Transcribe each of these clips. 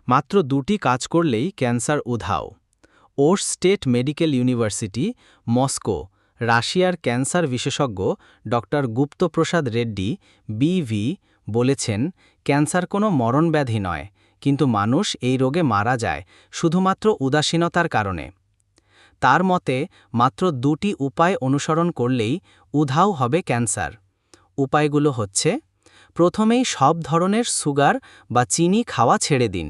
মাত্র 2টি কাজ করলেই ক্যান্সার উধাও। ওর স্টেট মেডিকেল ইউনিভার্সিটি, মস্কো, রাশিয়ার ক্যান্সার বিশেষজ্ঞ ড গুপ্তপ্রসাদ রেড্ডি বিভি বলেছেন, ক্যান্সার কোনো মরণব্যাধি নয়, কিন্তু মানুষ এই রোগে মারা যায় শুধুমাত্র উদাসীনতার কারণে। তার মতে মাত্র 2টি উপায় অনুসরণ করলেই উধাও হবে ক্যান্সার। উপায়গুলো হচ্ছে, প্রথমেই সব ধরনের সুগার বা চিনি খাওয়া ছেড়ে দিন,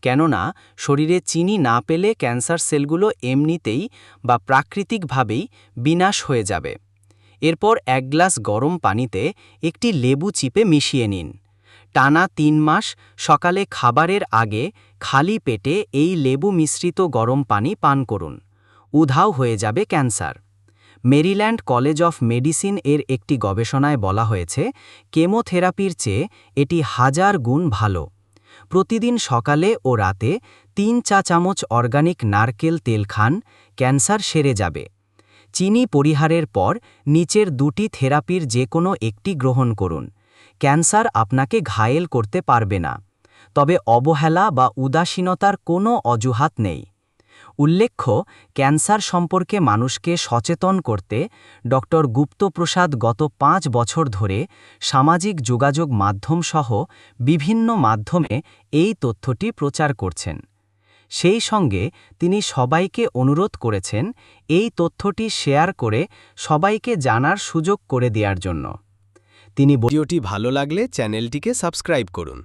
কেননা শরীরে চিনি না পেলে ক্যান্সার সেলগুলো এমনিতেই বা প্রাকৃতিকভাবেই বিনাশ হয়ে যাবে। এরপর 1 গ্লাস গরম পানিতে একটি লেবু চিপে মিশিয়ে নিন। টানা 3 মাস সকালে খাবারের আগে খালি পেটে এই লেবু মিশ্রিত গরম পানি পান করুন। উধাও হয়ে যাবে cancer. Maryland college of medicine এর একটি গবেষণায় বলা হয়েছে, কেমোথেরাপির চেয়ে এটি 1000 গুণ ভালো। প্রতিদিন সকালে ও রাতে 3 চা চামচ অর্গানিক নারকেল তেল খান, ক্যান্সার সেরে যাবে। চিনি পরিহারের পর নিচের 2টি থেরাপির যে কোনো একটি গ্রহণ করুন। ক্যান্সার আপনাকে ঘায়েল করতে পারবে না, তবে অবহেলা বা উদাসীনতার কোনো অজুহাত নেই। উল্লেখ্য, ক্যান্সার সম্পর্কে মানুষকে সচেতন করতে ড গুপ্তপ্রসাদ গত 5 বছর ধরে সামাজিক যোগাযোগ মাধ্যম সহ বিভিন্ন মাধ্যমে এই তথ্যটি প্রচার করছেন। সেই সঙ্গে তিনি সবাইকে অনুরোধ করেছেন এই তথ্যটি শেয়ার করে সবাইকে জানার সুযোগ করে দেওয়ার জন্য। তিনি ভিডিওটি ভালো লাগলে চ্যানেলটিকে সাবস্ক্রাইব করুন।